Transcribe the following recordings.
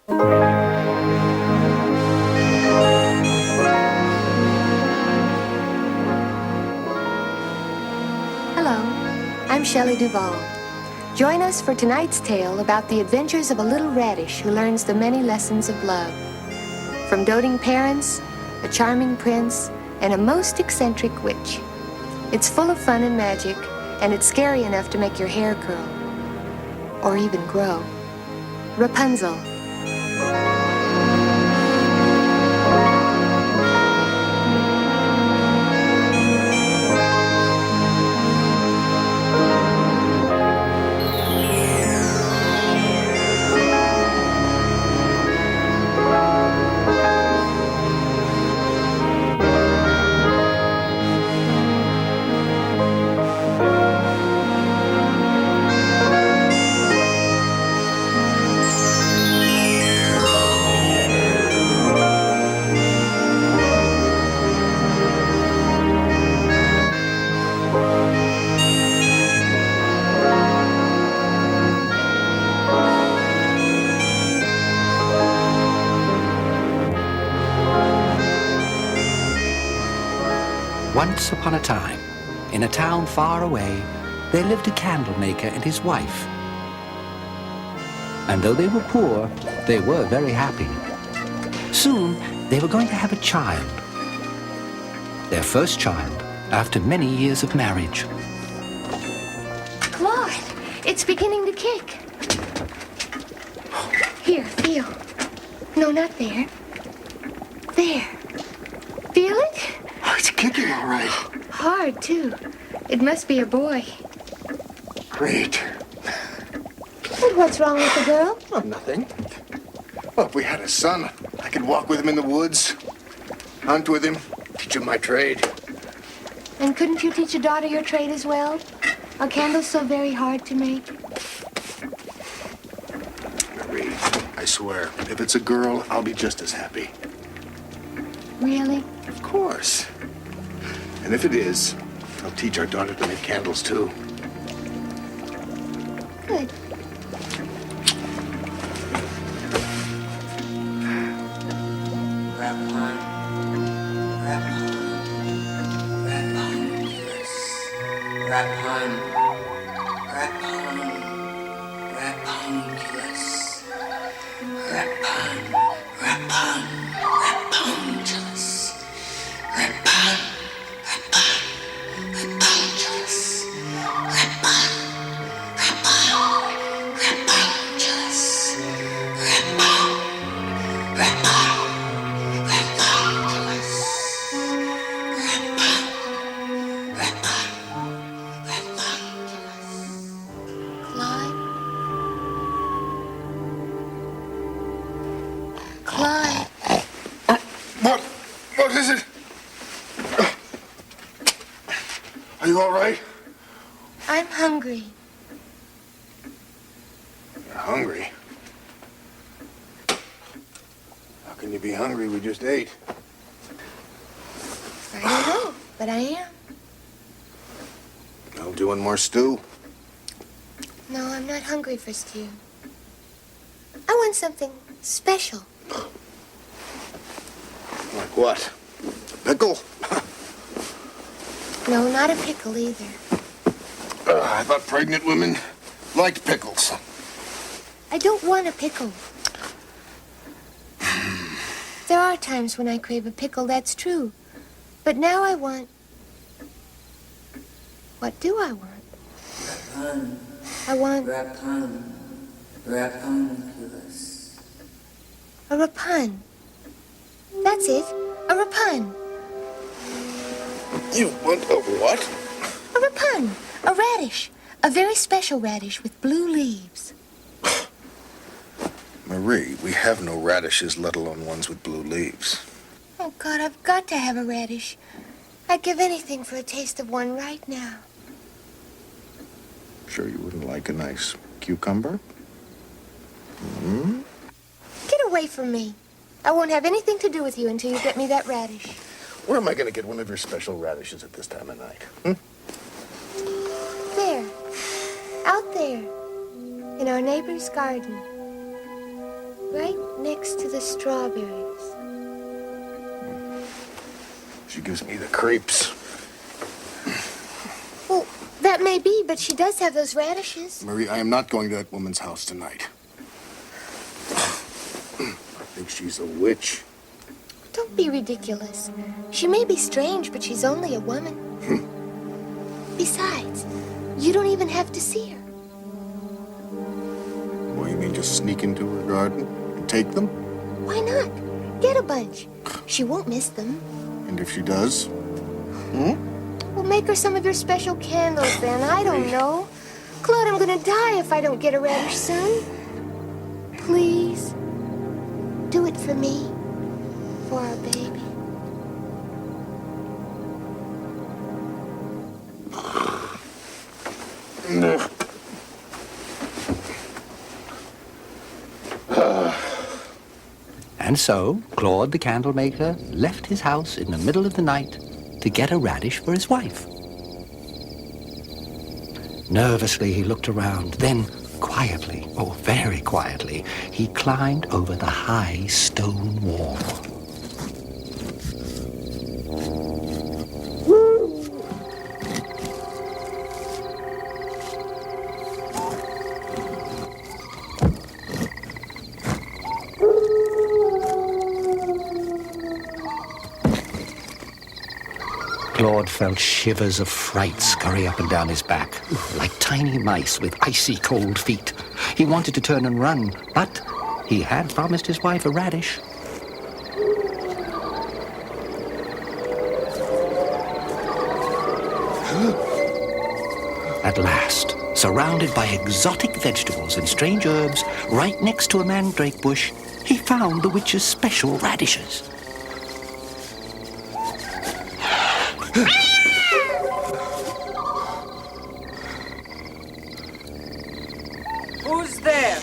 Hello, I'm Shelley Duvall. Join us for tonight's tale about the adventures of a little radish who learns the many lessons of love. From doting parents, a charming prince, and a most eccentric witch. It's full of fun and magic, and it's scary enough to make your hair curl. Or even grow. Rapunzel. Once upon a time, in a town far away, there lived a candle maker and his wife. And though they were poor, they were very happy. Soon, they were going to have a child. Their first child, after many years of marriage. Claude, it's beginning to kick. Here, feel. No, not there. There. Feel it? Oh, it's kicking all right. Hard, too. It must be a boy. Great. And what's wrong with the girl? Oh, nothing. Well, if we had a son, I could walk with him in the woods, hunt with him, teach him my trade. And couldn't you teach a daughter your trade as well? Are candles so very hard to make? Marie, I swear, if it's a girl, I'll be just as happy. Really? Of course. And if it is, I'll teach our daughter to make candles, too. Good. What is it? Are you all right? I'm hungry. You're hungry? How can you be hungry? We just ate. I don't know, but I am. I'll do one more stew. No, I'm not hungry for stew. I want something special. Like what? A pickle? No, not a pickle either. I thought pregnant women liked pickles. I don't want a pickle. There are times when I crave a pickle, that's true. But now I want... What do I want? Rapun. I want... Rapun. Rapunculus. a rapun. That's it, a rapun. You want a what? A rapun, a radish. A very special radish with blue leaves. Marie, we have no radishes, let alone ones with blue leaves. Oh, God, I've got to have a radish. I'd give anything for a taste of one right now. Sure you wouldn't like a nice cucumber? Hmm? Get away from me. I won't have anything to do with you until you get me that radish. Where am I going to get one of your special radishes at this time of night? There. Out there. In our neighbor's garden. Right next to the strawberries. She gives me the creeps. Well, that may be, but she does have those radishes. Marie, I am not going to that woman's house tonight. I think she's a witch. Don't be ridiculous. She may be strange, but she's only a woman. Besides, you don't even have to see her. What, you mean just sneak into her garden and take them? Why not? Get a bunch. She won't miss them. And if she does? Well, make her some of your special candles then. I don't know. Claude, I'm gonna die if I don't get a radish soon. Please, do it for me. For our baby. And so, Claude the candle maker left his house in the middle of the night to get a radish for his wife. Nervously, he looked around. Then, quietly, oh, very quietly, he climbed over the high stone wall. Claude felt shivers of fright scurry up and down his back, like tiny mice with icy cold feet. He wanted to turn and run, but he had promised his wife a radish. At last, surrounded by exotic vegetables and strange herbs, right next to a mandrake bush, he found the witch's special radishes. Who's there?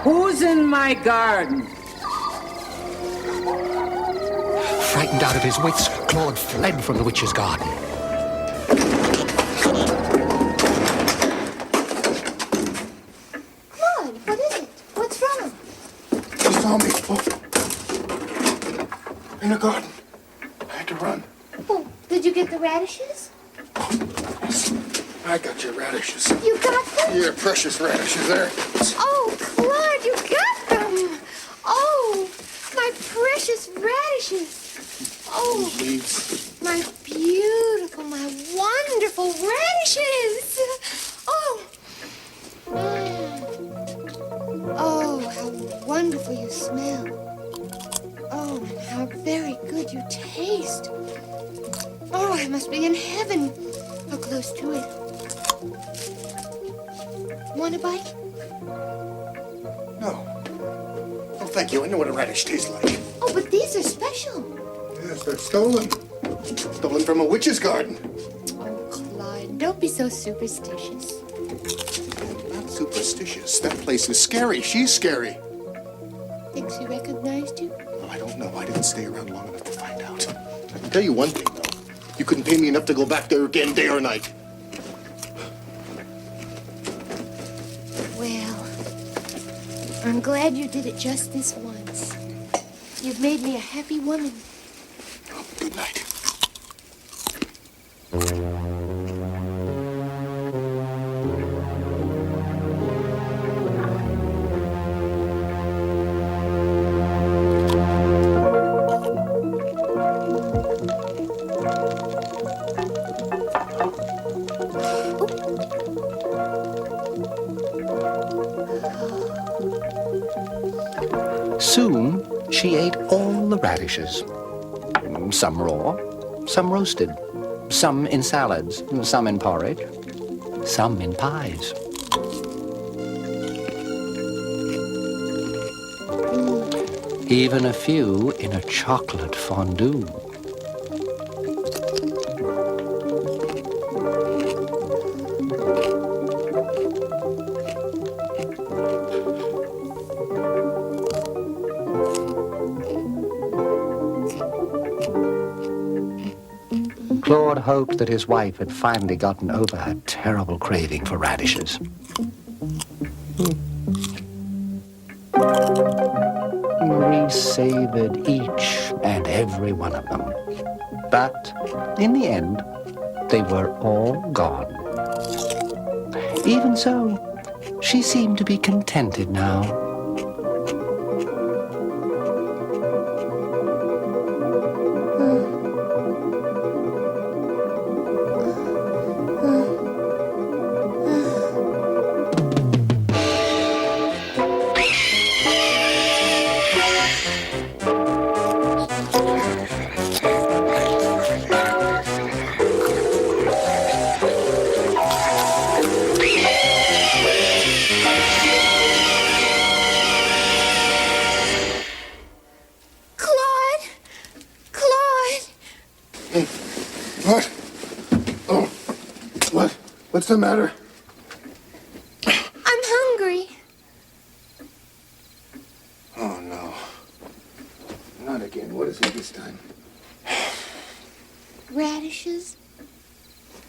Who's in my garden? Frightened out of his wits, Claude fled from the witch's garden. Claude, what is it? What's wrong? She saw me. Oh. In the garden. I had to run. Oh, did you get the radishes? Yes. I got your radishes. You got them? Your precious radishes there. Oh, Claude, you got them! Oh, my precious radishes! Oh, Leaves. my beautiful, my wonderful radishes! Oh! Oh, how wonderful you smell. Oh, and how very good you taste. Oh, I must be in heaven. How close to it. Want a bite? No. Oh, thank you. I know what a radish tastes like. Oh, but these are special. Yes, they're stolen. Stolen from a witch's garden. Oh, Clyde, don't be so superstitious. I'm not superstitious. That place is scary. She's scary. Thinks you recognized you? Well, I don't know. I didn't stay around long enough to find out. I can tell you one thing, though. You couldn't pay me enough to go back there again, day or night. Well, I'm glad you did it just this once. You've made me a happy woman. Oh, good night. Soon, she ate all the radishes. Some raw, some roasted, some in salads, some in porridge, some in pies. Even a few in a chocolate fondue. Claude hoped that his wife had finally gotten over her terrible craving for radishes. savored each and every one of them. But in the end, they were all gone. Even so, she seemed to be contented now. Claude! Claude! What? Oh, what? What's the matter? I'm hungry. Oh, no. Not again. What is it this time? Radishes?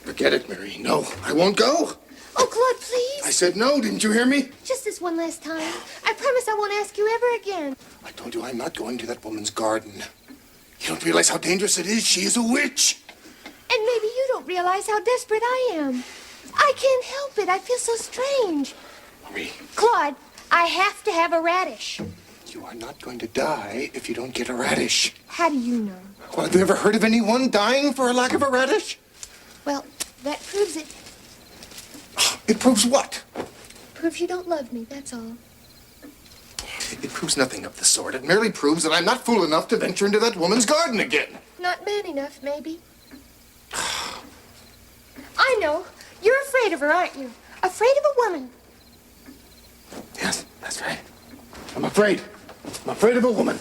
Forget it, Mary. No, I won't go. Oh, Claude, please. I said no. Didn't you hear me? Just this one last time. I promise I won't ask you ever again. I told you I'm not going to that woman's garden. You don't realize how dangerous it is. She is a witch. And maybe you don't realize how desperate I am. I can't help it. I feel so strange. Marie, Claude, I have to have a radish. you are not going to die if you don't get a radish. How do you know? Well, have you ever heard of anyone dying for a lack of a radish? Well, that proves it. It proves what? Proves you don't love me, that's all. It proves nothing of the sort. It merely proves that I'm not fool enough to venture into that woman's garden again. Not man enough, maybe. I know. You're afraid of her, aren't you? Afraid of a woman. Yes, that's right. I'm afraid. I'm afraid of a woman.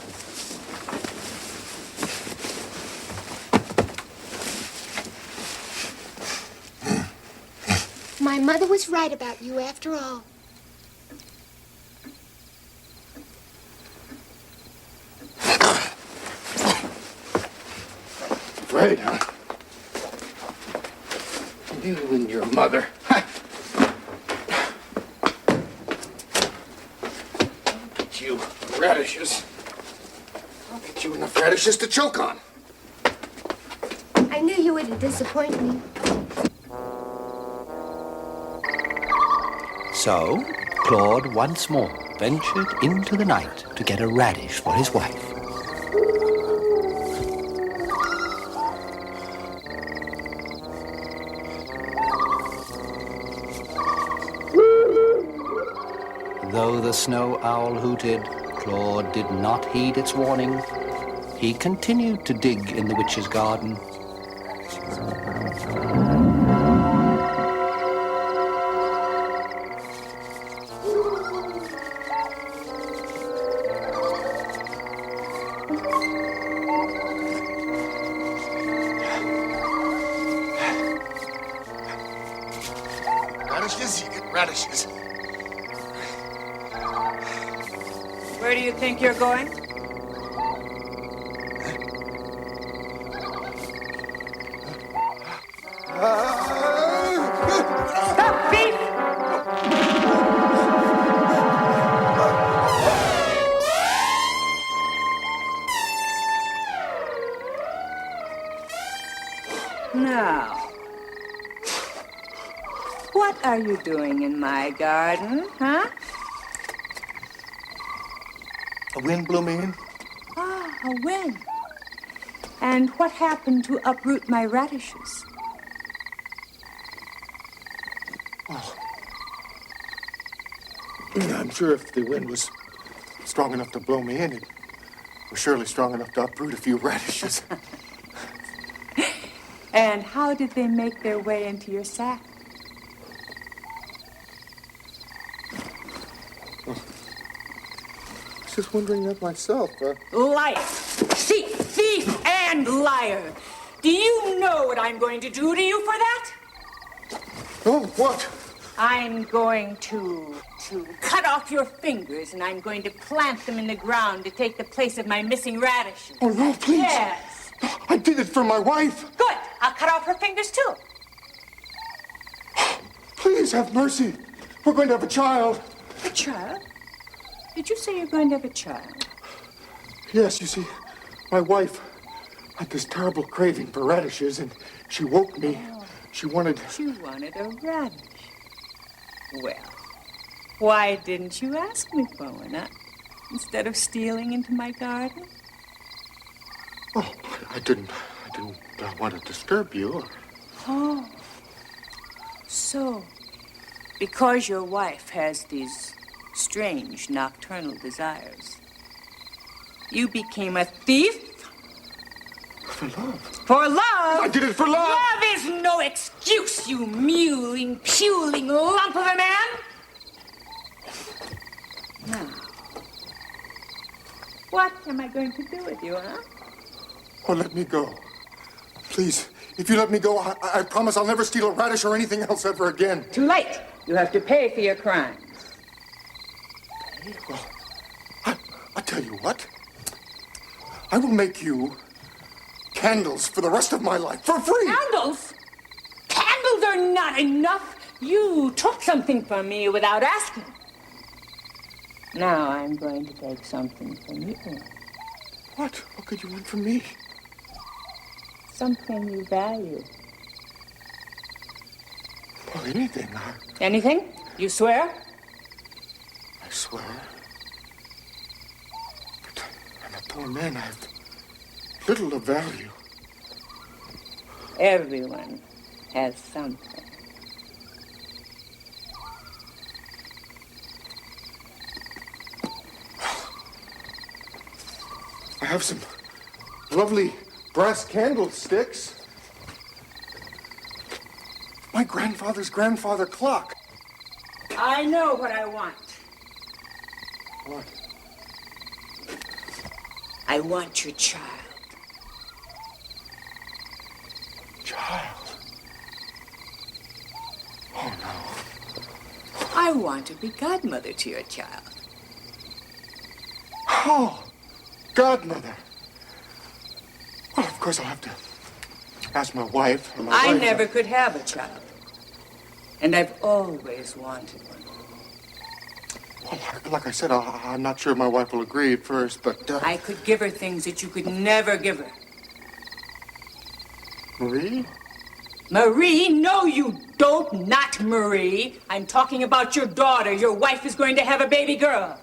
My mother was right about you after all. Afraid, huh? You and your mother. Ha! I'll get you radishes. I'll get you enough radishes to choke on. I knew you wouldn't disappoint me. So, Claude once more ventured into the night to get a radish for his wife. Though the snow owl hooted, Claude did not heed its warning. He continued to dig in the witch's garden. Radishes? You get radishes. Where do you think you're going? Stop, thief! Now, what are you doing in my garden, huh? A wind blew me in. Ah, a wind. And what happened to uproot my radishes? I'm sure if the wind was strong enough to blow me in, it was surely strong enough to uproot a few radishes. And how did they make their way into your sack? I was just wondering that myself. Liar! Thief and liar! Do you know what I'm going to do to you for that? Oh, what? I'm going to cut off your fingers, and I'm going to plant them in the ground to take the place of my missing radishes. Oh, no, please. Yes. I did it for my wife. Good. I'll cut off her fingers, too. Please have mercy. We're going to have a child. A child? Did you say you're going to have a child? Yes, you see, my wife had this terrible craving for radishes, and she woke me. She wanted a radish. Well, why didn't you ask me for one, huh? Instead of stealing into my garden? Oh, I didn't want to disturb you. Oh. So, because your wife has these strange nocturnal desires, you became a thief? For love. For love? I did it for love! Love is no excuse, you mewling, puling lump of a man! Now, what am I going to do with you, huh? Oh, let me go. Please, if you let me go, I promise I'll never steal a radish or anything else ever again. Too late. You have to pay for your crimes. Well, I'll tell you what. I will make you candles for the rest of my life, for free! Candles? Candles are not enough. You took something from me without asking. Now I'm going to take something from you. What? What could you want from me? Something you value. Well, anything. Anything? You swear? I swear. But I'm a poor man. I have little of value. Everyone has something. I have some lovely brass candlesticks. My grandfather's grandfather clock. I know what I want. What? I want your child. Child? Oh, no. I want to be godmother to your child. Oh, godmother. Well, of course I'll have to ask my wife. And I never could have a child. And I've always wanted one. Well, like I said, I'm not sure my wife will agree at first, but... I could give her things that you could never give her. Marie? Marie? No, you don't. Not Marie. I'm talking about your daughter. Your wife is going to have a baby girl.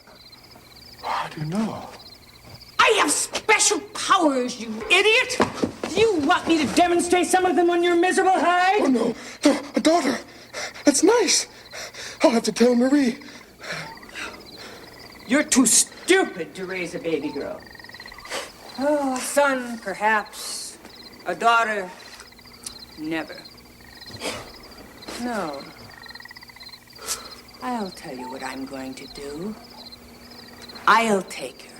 How do you know? I have special powers, you idiot! Do you want me to demonstrate some of them on your miserable hide? Oh, no. A daughter. That's nice. I'll have to tell Marie. You're too stupid to raise a baby girl. Oh, a son, perhaps. A daughter, never. No. I'll tell you what I'm going to do. I'll take her.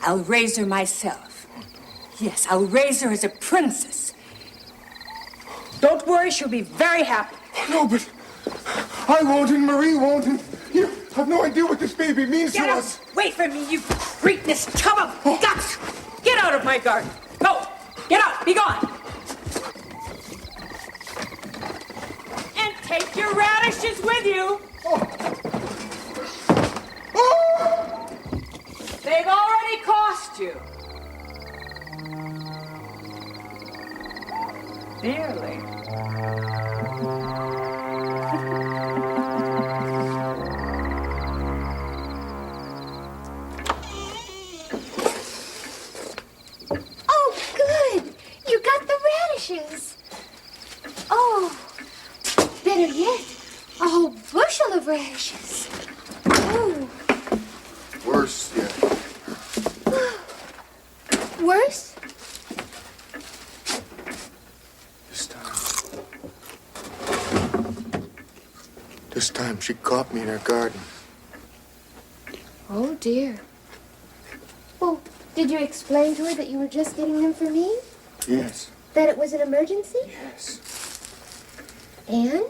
I'll raise her myself. Yes, I'll raise her as a princess. Don't worry, she'll be very happy. No, but I won't and Marie won't, and you have no idea what this baby means Get to up! us. Wait for me, you cretinous tub of guts! Get out of my garden! Go! Get out! Be gone! And take your radishes with you! They've already cost you. Dearly. Oh, good. You got the radishes. Oh, better yet, a whole bushel of radishes. Oh. Worse yet. Worse? This time she caught me in her garden. Oh, dear. Well, did you explain to her that you were just getting them for me? Yes. That it was an emergency? Yes. And?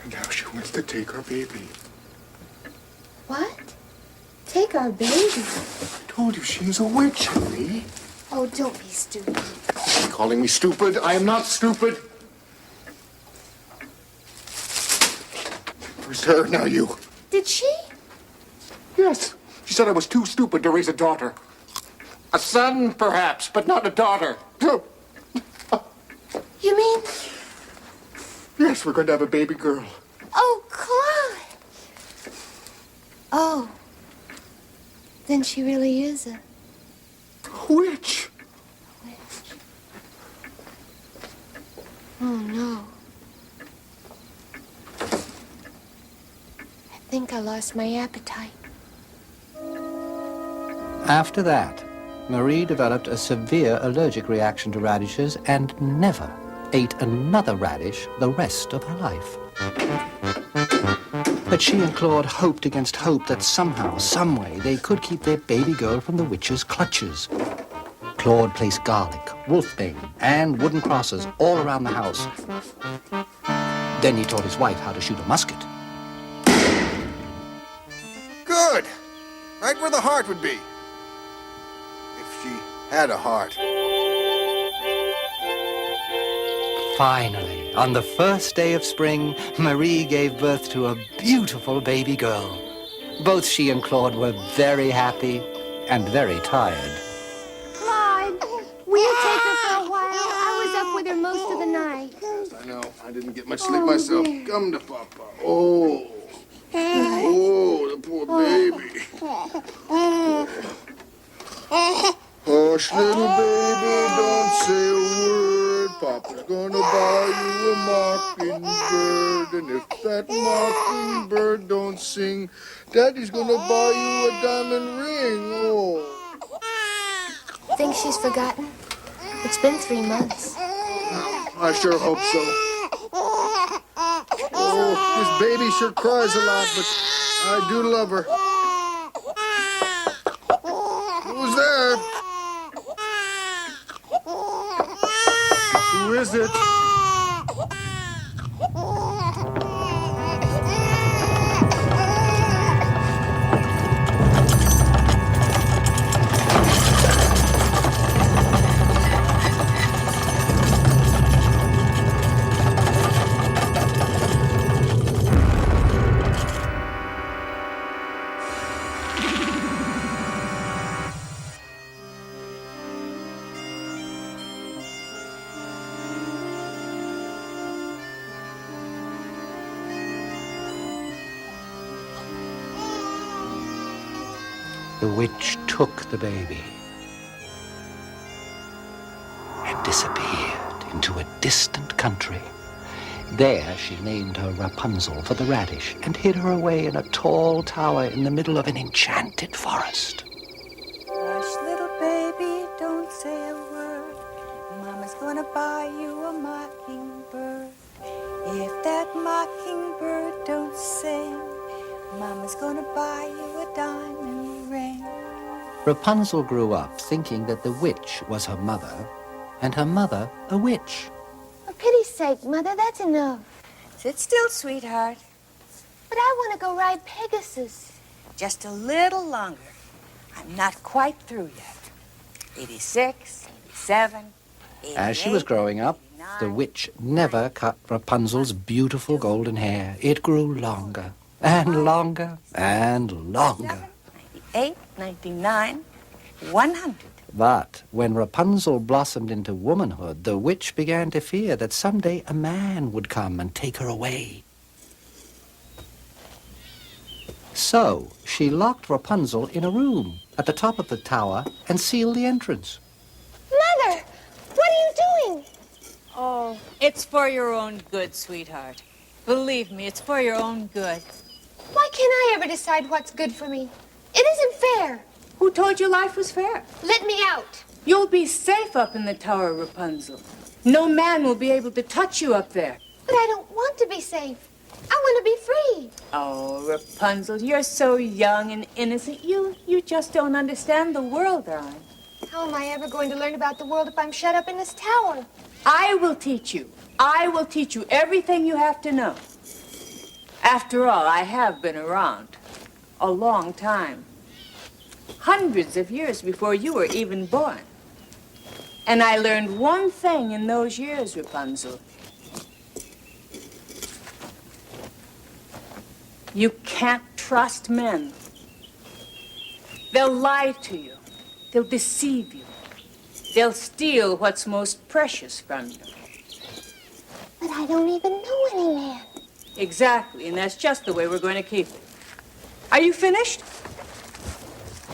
And now she wants to take our baby. What? Take our baby? I told you she's a witch, Marie. Oh, don't be stupid. Calling me stupid? I am not stupid. First her, now you. Did she? Yes. She said I was too stupid to raise a daughter. A son, perhaps, but not a daughter. You mean? Yes, we're going to have a baby girl. Oh, Claude. Oh. Then she really is a Witch. witch. Oh, no. I think I lost my appetite. After that, Marie developed a severe allergic reaction to radishes and never ate another radish the rest of her life. But she and Claude hoped against hope that somehow, someway, they could keep their baby girl from the witch's clutches. Claude placed garlic, wolfbane, and wooden crosses all around the house. Then he taught his wife how to shoot a musket. Good. Right where the heart would be. If she had a heart. Finally, on the first day of spring, Marie gave birth to a beautiful baby girl. Both she and Claude were very happy and very tired. Claude, will you take her for a while? I was up with her most of the night. Yes, I know. I didn't get much sleep myself. Come to Papa. Oh. Oh, the poor baby. Hush, little baby, don't say a word. Papa's gonna buy you a mockingbird. And if that mockingbird don't sing, Daddy's gonna buy you a diamond ring. Oh. Think she's forgotten? It's been 3 months. I sure hope so. Oh, this baby sure cries a lot, but I do love her. Who's there? Who is it? The witch took the baby and disappeared into a distant country. There she named her Rapunzel for the radish and hid her away in a tall tower in the middle of an enchanted forest. Hush, little baby, don't say a word. Mama's gonna buy you a mockingbird. If that mockingbird don't sing, Mama's gonna buy you a diamond ring. Rapunzel grew up thinking that the witch was her mother and her mother a witch. For pity's sake, Mother, that's enough. Sit still, sweetheart. But I want to go ride Pegasus. Just a little longer. I'm not quite through yet. 86, 87, 88, As she was growing up, the 89. witch never cut Rapunzel's beautiful golden hair. It grew longer and longer and longer. 98, 99, 100. But when Rapunzel blossomed into womanhood, the witch began to fear that someday a man would come and take her away. So she locked Rapunzel in a room at the top of the tower and sealed the entrance. Mother, what are you doing? Oh, it's for your own good, sweetheart. Believe me, it's for your own good. Why can't I ever decide what's good for me? It isn't fair. Who told you life was fair? Let me out. You'll be safe up in the tower, Rapunzel. No man will be able to touch you up there. But I don't want to be safe. I want to be free. Oh, Rapunzel, you're so young and innocent. You just don't understand the world, darling. How am I ever going to learn about the world if I'm shut up in this tower? I will teach you. I will teach you everything you have to know. After all, I have been around a long time. Hundreds of years before you were even born. And I learned one thing in those years, Rapunzel. You can't trust men. They'll lie to you. They'll deceive you. They'll steal what's most precious from you. But I don't even know any man. Exactly, and that's just the way we're going to keep it. Are you finished?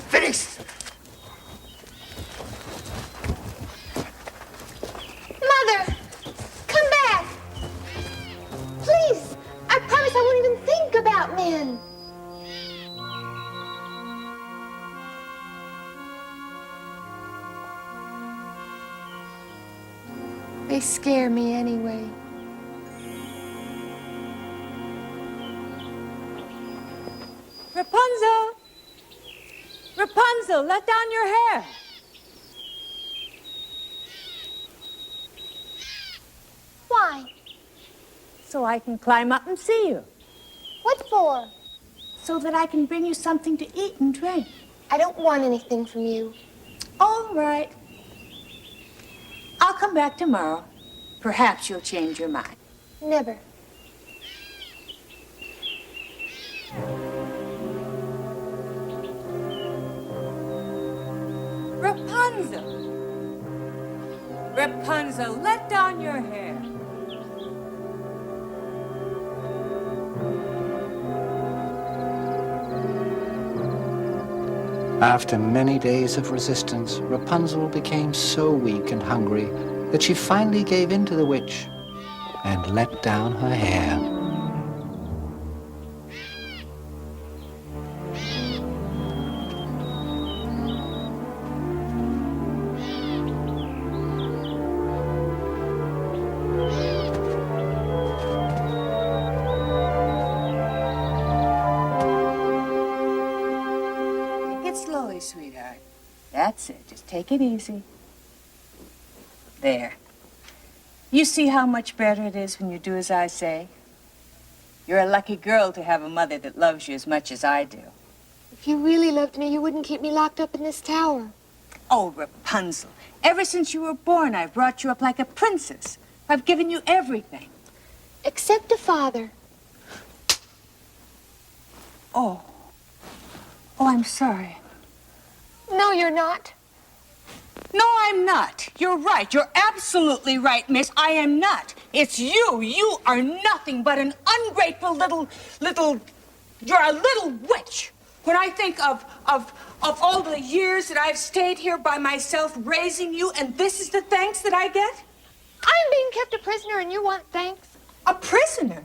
Finished! Mother! Come back! Please! I promise I won't even think about men. They scare me anyway. Rapunzel! Rapunzel, let down your hair. Why? So I can climb up and see you. What for? So that I can bring you something to eat and drink. I don't want anything from you. All right. I'll come back tomorrow. Perhaps you'll change your mind. Never. Rapunzel! Rapunzel, let down your hair. After many days of resistance, Rapunzel became so weak and hungry that she finally gave in to the witch and let down her hair. Slowly, sweetheart. That's it. Just take it easy. There. You see how much better it is when you do as I say? You're a lucky girl to have a mother that loves you as much as I do. If you really loved me, you wouldn't keep me locked up in this tower. Oh, Rapunzel, ever since you were born, I've brought you up like a princess. I've given you everything. Except a father. Oh. Oh, I'm sorry. No, you're not. No, I'm not. You're right. You're absolutely right, miss. I am not. It's you. You are nothing but an ungrateful little... You're a little witch. When I think of all the years that I've stayed here by myself raising you, and this is the thanks that I get? I'm being kept a prisoner and you want thanks? A prisoner?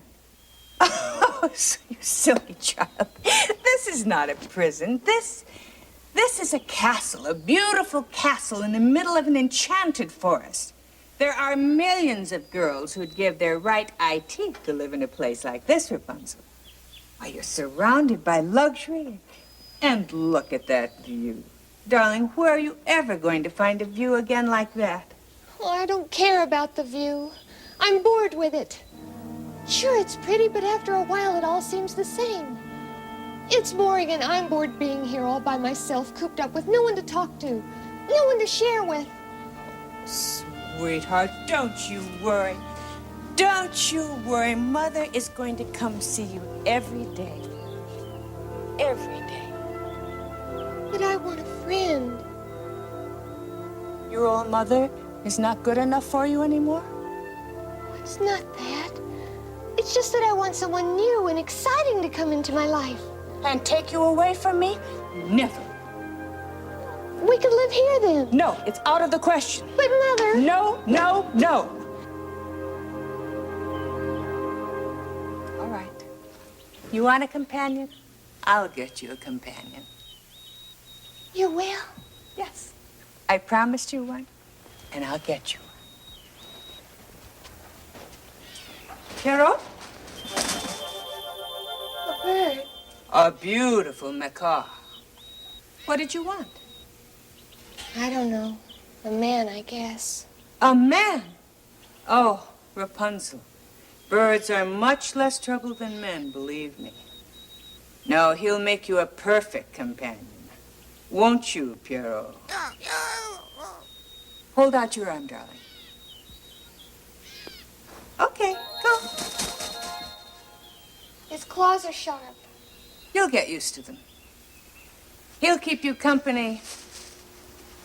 Oh, you silly child. This is not a prison. This is a castle, a beautiful castle in the middle of an enchanted forest. There are millions of girls who'd give their right eye teeth to live in a place like this, Rapunzel. Why, you're surrounded by luxury. And look at that view. Darling, where are you ever going to find a view again like that? Well, I don't care about the view. I'm bored with it. Sure, it's pretty, but after a while it all seems the same. It's boring and I'm bored being here all by myself, cooped up with no one to talk to, no one to share with. Sweetheart, don't you worry. Don't you worry. Mother is going to come see you every day. Every day. But I want a friend. Your old mother is not good enough for you anymore? It's not that. It's just that I want someone new and exciting to come into my life. And take you away from me? Never. We could live here then. No, it's out of the question. But Mother... No, no, no. All right. You want a companion? I'll get you a companion. You will? Yes. I promised you one, and I'll get you one. Carol? A bird. A beautiful macaw. What did you want? I don't know. A man, I guess. A man? Oh, Rapunzel. Birds are much less trouble than men, believe me. No, he'll make you a perfect companion. Won't you, Pierrot? Hold out your arm, darling. Okay, go. His claws are sharp. You'll get used to them. He'll keep you company,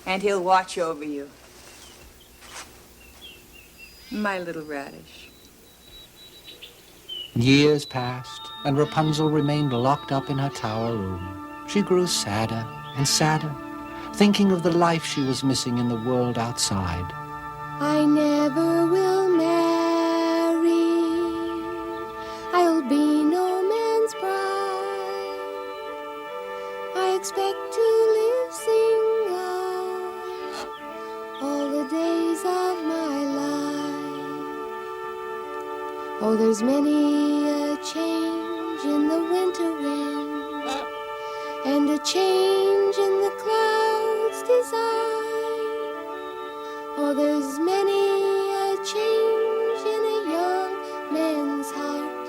and he'll watch over you. My little radish. Years passed, and Rapunzel remained locked up in her tower room. She grew sadder and sadder, thinking of the life she was missing in the world outside. I never will marry. I'll be no man's bride. I expect to live single all the days of my life. Oh, there's many a change in the winter wind, and a change in the clouds' design. Oh, there's many a change in a young man's heart,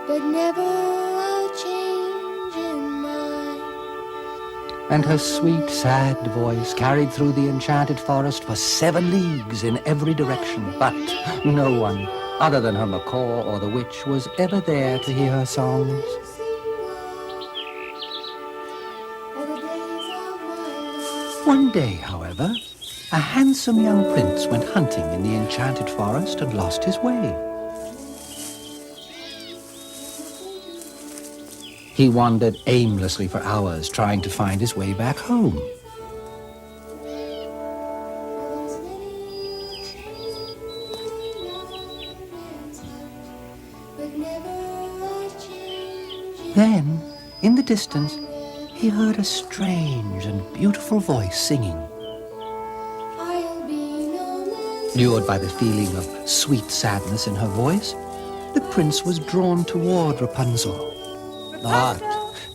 but never a change in mine. And her sweet, sad voice carried through the enchanted forest for 7 leagues in every direction. But no one, other than her macaw or the witch, was ever there to hear her songs. One day, however, a handsome young prince went hunting in the enchanted forest and lost his way. He wandered aimlessly for hours, trying to find his way back home. Then, in the distance, he heard a strange and beautiful voice singing. Lured by the feeling of sweet sadness in her voice, the prince was drawn toward Rapunzel. But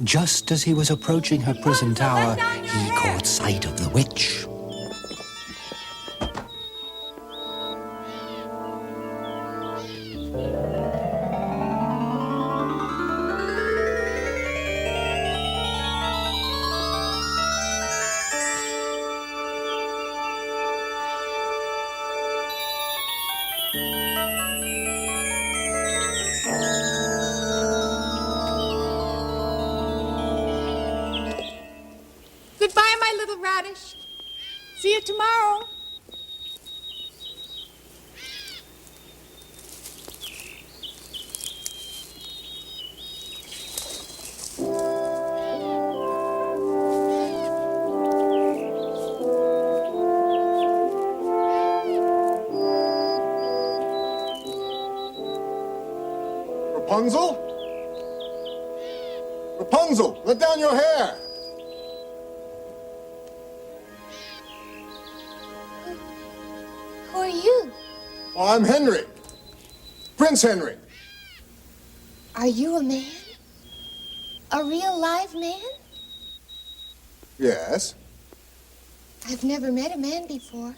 just as he was approaching her prison tower, he caught sight of the witch. Goodbye, my little radish. See you tomorrow. Rapunzel? Rapunzel, let down your hair! Who are you? Oh, I'm Henry. Prince Henry. Are you a man? A real live man? Yes. I've never met a man before.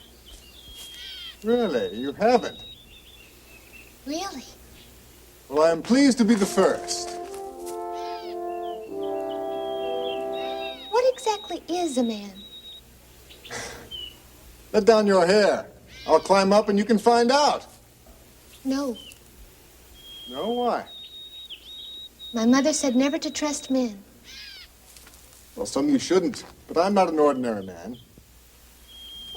Really? You haven't? Really? Well, I am pleased to be the first. What exactly is a man? Let down your hair. I'll climb up and you can find out. No. No, why? My mother said never to trust men. Well, some you shouldn't, but I'm not an ordinary man.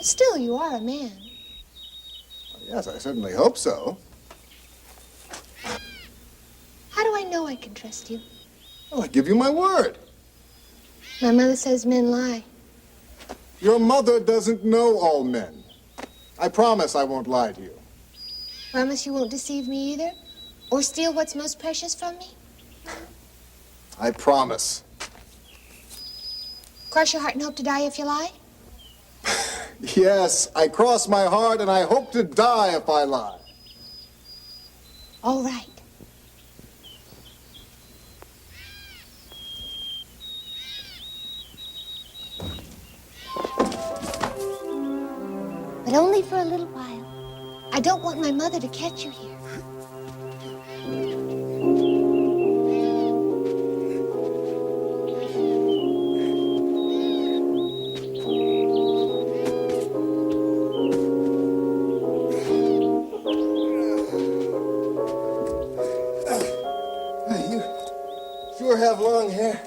Still, you are a man. Yes, I certainly hope so. How do I know I can trust you? Well, I give you my word. My mother says men lie. Your mother doesn't know all men. I promise I won't lie to you. Promise you won't deceive me either? Or steal what's most precious from me? I promise. Cross your heart and hope to die if you lie? Yes, I cross my heart and I hope to die if I lie. All right. But only for a little while. I don't want my mother to catch you here. You sure have long hair.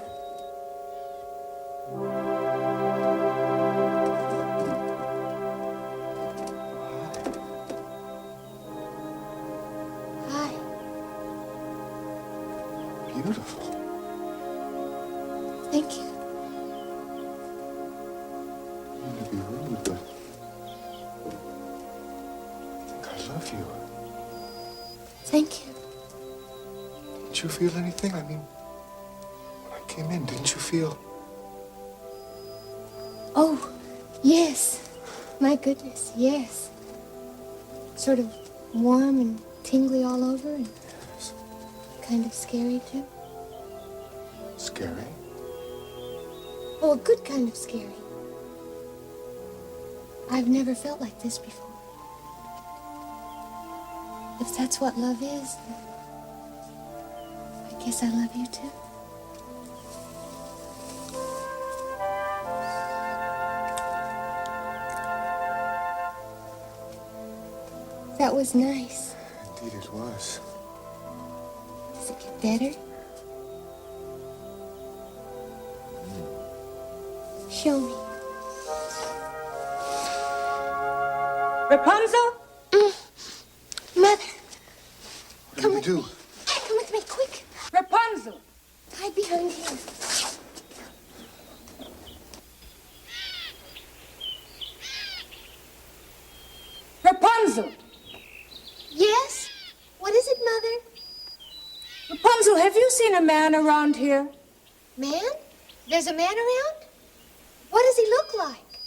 beautiful. Thank you. I don't mean to be rude, but I think I love you. Thank you. Didn't you feel anything? I mean, when I came in, didn't you feel? Oh, yes. My goodness, yes. Sort of warm and tingly all over and Yes. kind of scary, too. Scary? Oh, a good kind of scary. I've never felt like this before. If that's what love is, I guess I love you, too. That was nice. Indeed it was. Does it get better? Show me. Rapunzel? Mother, What did we do? come with me, quick. Rapunzel! Hide behind here. Rapunzel! Yes? What is it, Mother? Rapunzel, have you seen a man around here? Man? There's a man around? What does he look like?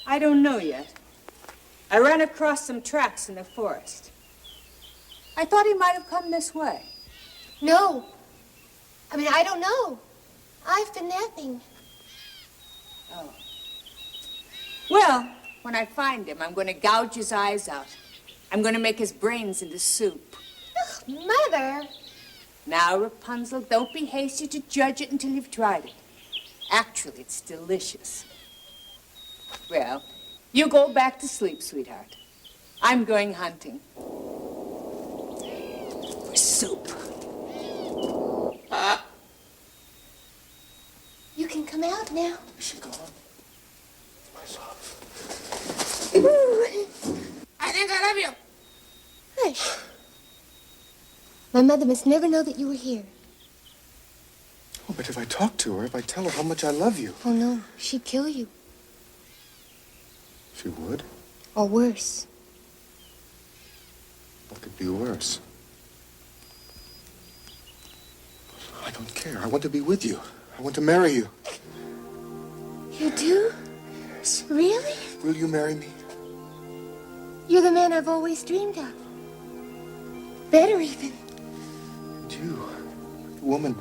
I don't know yet. I ran across some tracks in the forest. I thought he might have come this way. No. I don't know. I've been napping. Well, when I find him, I'm going to gouge his eyes out. I'm going to make his brains into soup. Ugh, Mother. Now, Rapunzel, don't be hasty to judge it until you've tried it. Actually, it's delicious. Well, you go back to sleep, sweetheart. I'm going hunting. For soup. You can come out now. Is she gone? My love. I think I love you. Hush. My mother must never know that you were here. Oh, but if I talk to her, if I tell her how much I love you. Oh, no. She'd kill you. She would? Or worse. What could be worse? I don't care. I want to be with you. I want to marry you. You do? Yes. Really? Will you marry me? You're the man I've always dreamed of. Better even. And you, the woman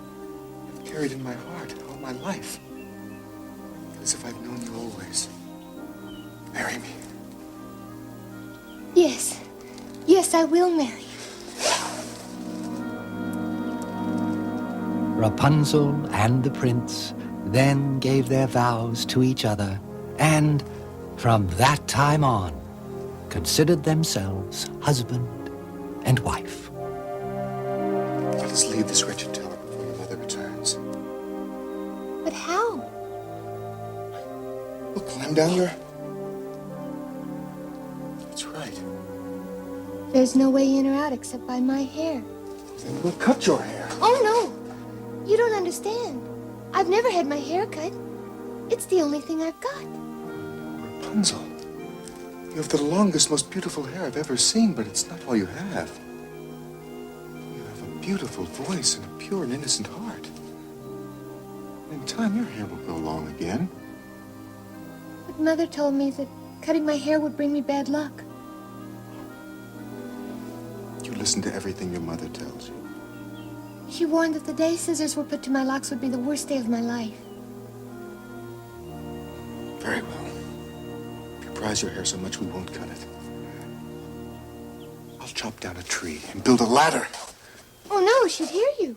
I've carried in my heart all my life. As if I've known you always. Marry me. Yes. Yes, I will marry you. Rapunzel and the prince then gave their vows to each other, and from that time on, considered themselves husband and wife. Let us leave this wretched tower before your mother returns. But how? We'll climb down your... That's right. There's no way in or out except by my hair. Then we'll cut your hair. Oh, no. You don't understand. I've never had my hair cut. It's the only thing I've got. Rapunzel, you have the longest, most beautiful hair I've ever seen, but it's not all you have. You have a beautiful voice and a pure and innocent heart. In time, your hair will grow long again. But Mother told me that cutting my hair would bring me bad luck. You listen to everything your mother tells you. She warned that the day scissors were put to my locks would be the worst day of my life. Very well. If you prize your hair so much, we won't cut it. I'll chop down a tree and build a ladder. Oh, no, she'd hear you.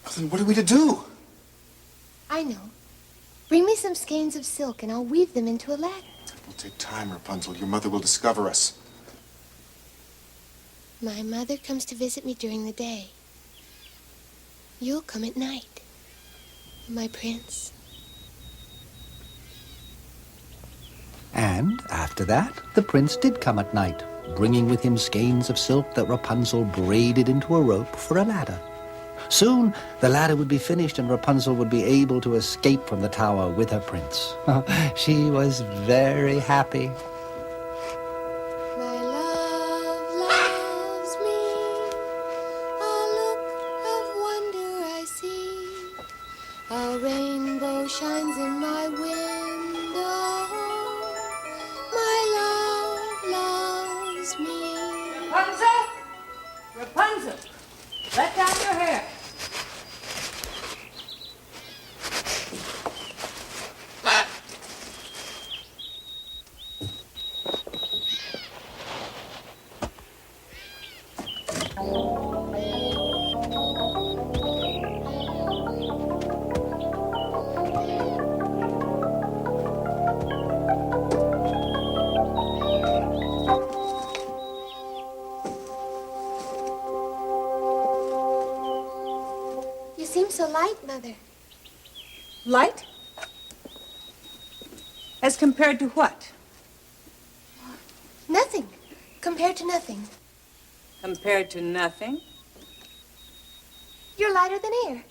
Well, then what are we to do? I know. Bring me some skeins of silk and I'll weave them into a ladder. It will take time, Rapunzel. Your mother will discover us. My mother comes to visit me during the day. You'll come at night, my prince. And after that, the prince did come at night, bringing with him skeins of silk that Rapunzel braided into a rope for a ladder. Soon the ladder would be finished and Rapunzel would be able to escape from the tower with her prince. She was very happy. My love loves me. A look of wonder I see. A rainbow shines in my window. My love loves me. Rapunzel! Rapunzel! Let down your hair. You seem so light, Mother. Light? As compared to what? Nothing. Compared to nothing. Compared to nothing? You're lighter than air.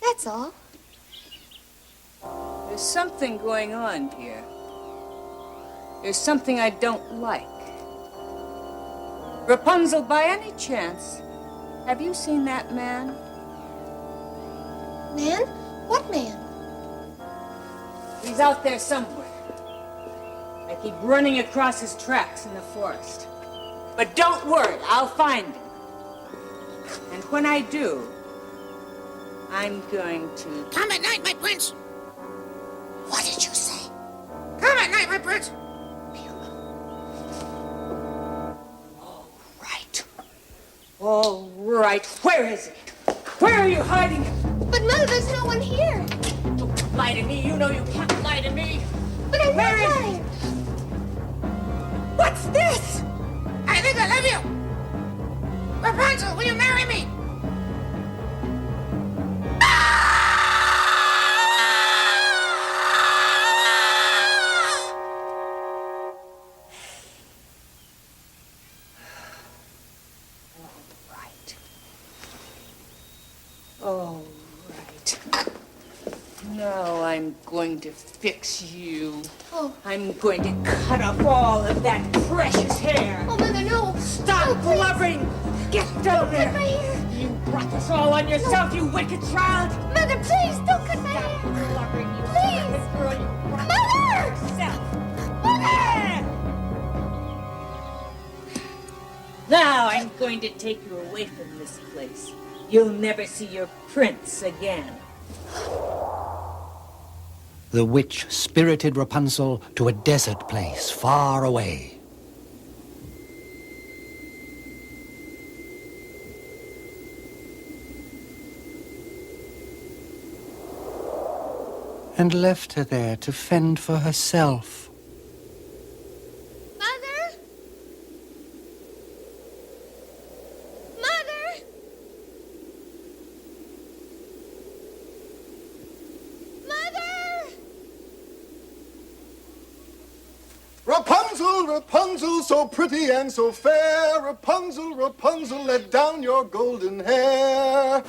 That's all. There's something going on here. There's something I don't like. Rapunzel, by any chance, have you seen that man? Man? What man? He's out there somewhere. I keep running across his tracks in the forest. But don't worry, I'll find him. And when I do, I'm going to... Come at night, my prince. What did you say? Come at night, my prince. All right, where is he? Where are you hiding him? But Mother, there's no one here. Don't lie to me, you know you can't lie to me. But I'm Where not is he? lying. What's this? I think I love you. Rapunzel, will you marry me? All right. Now I'm going to fix you. Oh. I'm going to cut off all of that precious hair. Oh, Mother, no. Stop No, please. blubbering! Get down there! Cut my hair. You brought this all on yourself, you wicked child! Mother, please, don't cut my Stop hair. blubbering, you Please. wicked girl! You brought Mother! this on yourself! Mother! Now I'm going to take you away from this place. You'll never see your prince again. The witch spirited Rapunzel to a desert place far away. And left her there to fend for herself. Mother? Mother? Mother? Rapunzel, Rapunzel, so pretty and so fair. Rapunzel, Rapunzel, let down your golden hair.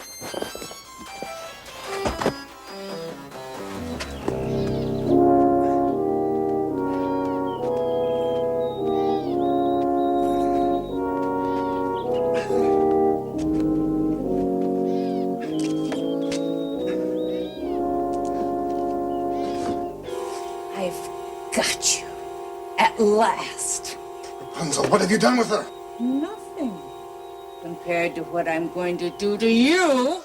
I've got you. At last. Rapunzel, what have you done with her? Nothing. Compared to what I'm going to do to you.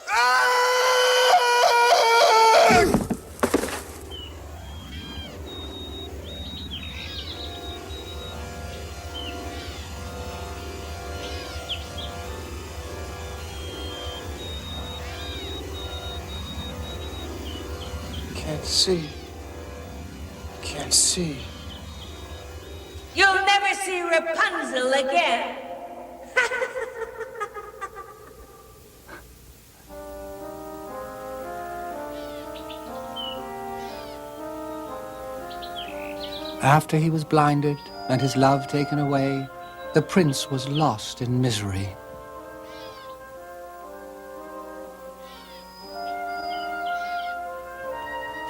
Can't see. Can't see. You'll never see Rapunzel again. After he was blinded and his love taken away, the prince was lost in misery.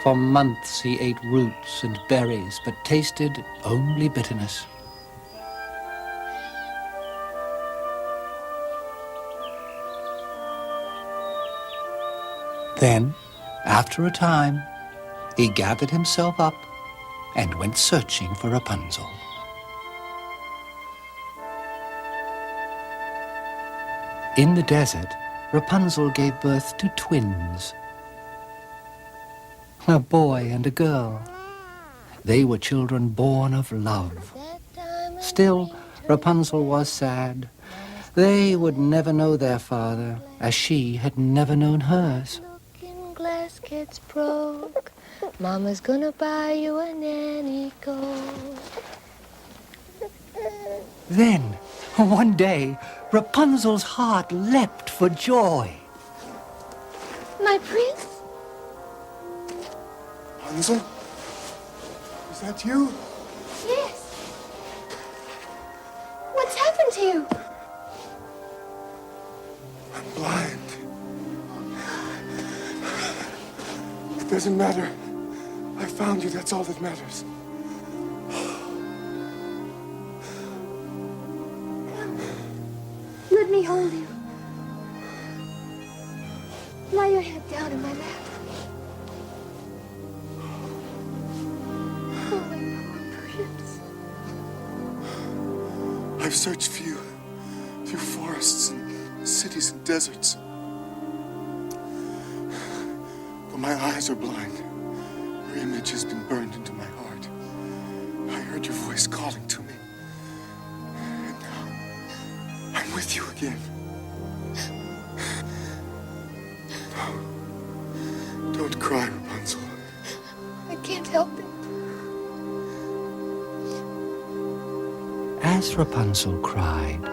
For months he ate roots and berries, but tasted only bitterness. Then, after a time, he gathered himself up and went searching for Rapunzel. In the desert, Rapunzel gave birth to twins, a boy and a girl. They were children born of love. Still, Rapunzel was sad. They would never know their father, as she had never known hers. Looking glass gets broke. Mama's gonna buy you a nanny coat. Then, one day, Rapunzel's heart leapt for joy. My prince? Rapunzel? Is that you? Yes. What's happened to you? I'm blind. It doesn't matter. I found you, that's all that matters. Let me hold you. Lie your head down in my lap. Oh, my poor prince. I've searched for you through forests and cities and deserts. But my eyes are blind. Your image has been burned into my heart. I heard your voice calling to me. And now I'm with you again. Don't cry, Rapunzel. I can't help it. As Rapunzel cried,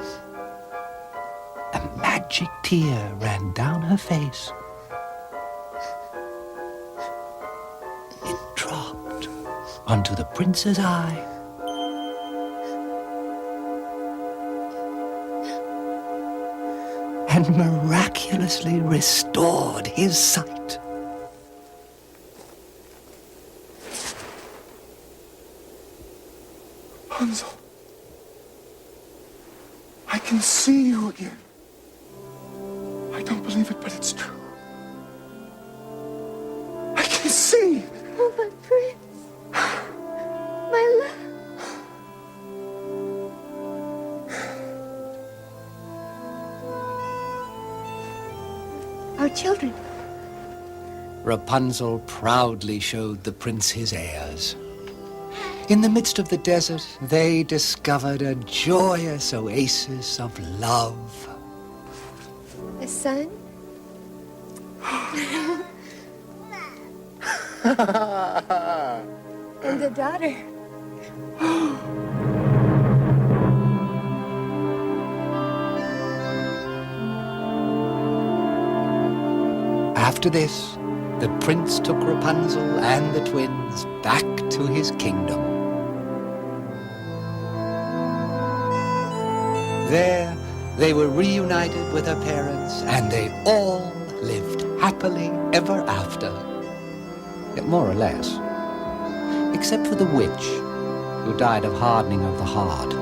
a magic tear ran down her face. It dropped onto the prince's eye. And miraculously restored his sight. Rapunzel. I can see you again. I don't believe it, but it's true. I can see. Oh, my prince. My love. Our children. Rapunzel proudly showed the prince his heirs. In the midst of the desert, they discovered a joyous oasis of love. A son. And a daughter. After this, the prince took Rapunzel and the twins back to his kingdom. There, they were reunited with their parents, and they all lived happily ever after. More or less. Except for the witch, who died of hardening of the heart.